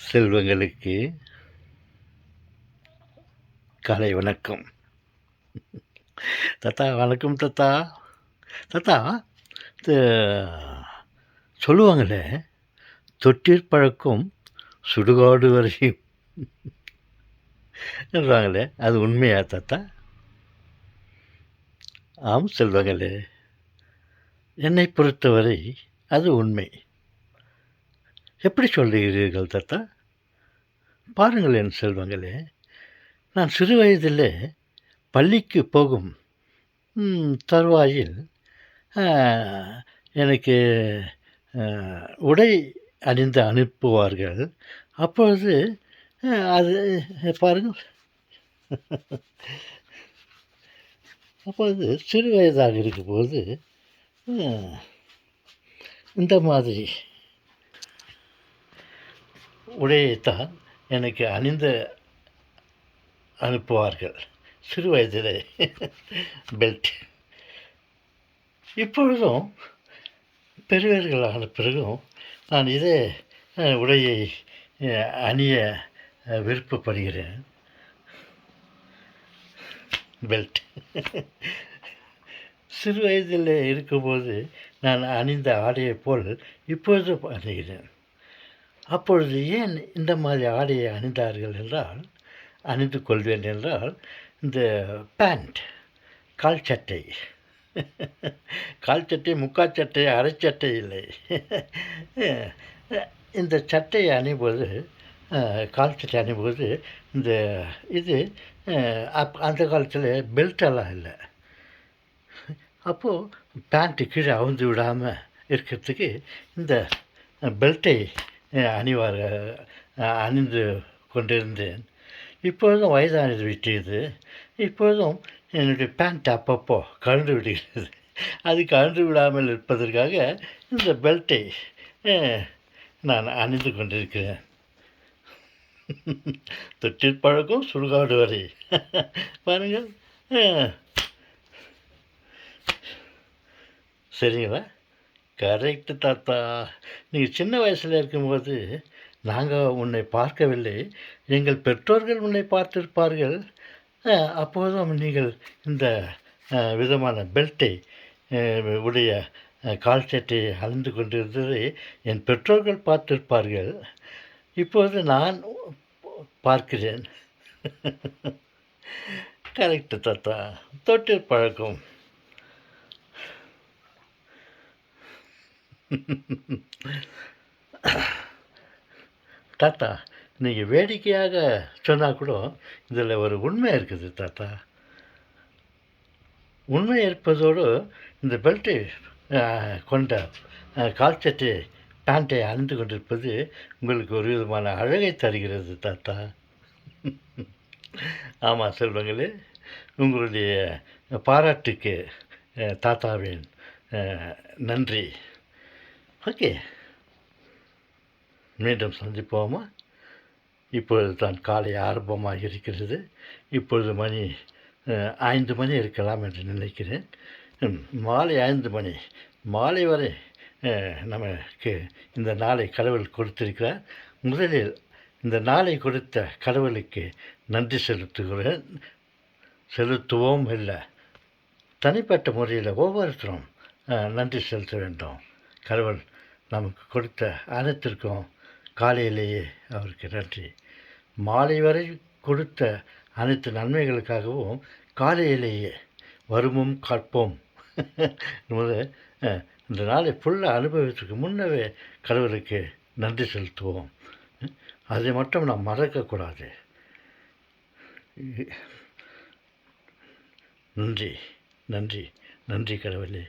செல்வங்களுக்கு காலை வணக்கம். தாத்தா வணக்கம் தாத்தா. தாத்தா, இந்த சொல்லுவாங்களே, "தொட்டிற் பழக்கம் சுடுகாடு வரையும்" சொல்றாங்களே, அது உண்மையா தாத்தா? ஆம் செல்வங்களே, என்னைப் பொறுத்தவரை அது உண்மை. எப்படி சொல்லுகிறீர்கள் தாத்தா? பாருங்களேன் செல்வங்களே, நான் சிறு வயதிலே பள்ளிக்கு போகும் தருவாயில் அ எனக்கு உடை அணிந்து அனுப்புவார்கள். அப்பொழுது அது பாருங்கள், அப்பொழுது சிறு வயதாக இருக்கும்போது அ இந்த மாதிரி உடையைத்தான் எனக்கு அணிந்து அனுப்புவார்கள். சிறு வயதிலே பெல்ட். இப்பொழுதும் பெரியவர்களான பிறகும் நான் இதே உடையை அணிய விருப்பப்படுகிறேன். பெல்ட். சிறு வயதில் இருக்கும்போது நான் அணிந்த ஆடையைப் போல் இப்பொழுது அணிகிறேன். அப்பொழுது ஏன் இந்த மாதிரி ஆடையை அணிந்து கொள்வேன் என்றால், இந்த பேண்ட், கால் சட்டை, கால் சட்டை, முக்கால் சட்டை, அரை சட்டை இல்லை. இந்த சட்டையை அணியும்போது, கால் சட்டை அணியும்போது இந்த இது அந்த காலத்தில் பெல்ட்டெல்லாம் இல்லை. அப்போது பேண்ட்டு கீழே அவுந்து விடாமல் இருக்கிறதுக்கு இந்த பெல்ட்டை அணிந்து கொண்டிருந்தேன். இப்பொழுதும் வயதானது விட்டது. இப்பொழுதும் என்னுடைய பேண்ட் அப்பப்போ கழன்று விடுகிறது. அது கழன்று விடாமல் இருப்பதற்காக இந்த பெல்ட்டை நான் அணிந்து கொண்டிருக்கிறேன். தொட்டிற் பழக்கம் சுடுகாடு வரை. பாருங்கள். சரிங்களா? கரெக்டு தாத்தா. நீங்கள் சின்ன வயசில் இருக்கும்போது நாங்கள் உன்னை பார்க்கவில்லை, எங்கள் பெற்றோர்கள் உன்னை பார்த்திருப்பார்கள். அப்போதும் நீங்கள் இந்த விதமான பெல்ட்டை உடைய கால் சட்டையை அணிந்து கொண்டிருந்ததை என் பெற்றோர்கள் பார்த்திருப்பார்கள். இப்போது நான் பார்க்கிறேன். கரெக்டு தாத்தா. தொட்டிற் பழக்கம். தாத்தா, நீங்கள் வேடிக்கையாக சொன்னால் கூட இதில் ஒரு உண்மை இருக்குது தாத்தா. உண்மை இருப்பதோடு இந்த பெல்ட்டு கொண்ட கால் சட்டை பேண்ட்டை அணிந்து கொண்டிருப்பது உங்களுக்கு ஒரு விதமான அழகை தருகிறது தாத்தா. ஆமாம் செல்வங்களே, உங்களுடைய பாராட்டுக்கு தாத்தாவின் நன்றி. ஓகே, மீண்டும் சந்திப்போமா? இப்பொழுது தான் காலை ஆரம்பமாக இருக்கிறது. இப்பொழுது மணி 5 மணி இருக்கலாம் என்று நினைக்கிறேன். மாலை 5 மணி, மாலை வரை நமக்கு இந்த நாளை கடவுள் கொடுத்திருக்கிறார். முதலில் இந்த நாளை கொடுத்த கடவுளுக்கு நன்றி செலுத்துவோம் இல்லை, தனிப்பட்ட முறையில் ஒவ்வொருத்தரும் நன்றி செலுத்த வேண்டும். கடவுள் நமக்கு கொடுத்த அனைத்திற்கும் காலையிலேயே அவருக்கு நன்றி. மாலை வரை கொடுத்த அனைத்து நன்மைகளுக்காகவும் காலையிலேயே வருமும் காப்போம். இந்த நாளை ஃபுல்லாக அனுபவத்துக்கு முன்னவே கடவுளுக்கு நன்றி செலுத்துவோம். அதை மட்டும் நாம் மறக்கக்கூடாது. நன்றி, நன்றி, நன்றி கடவுளே.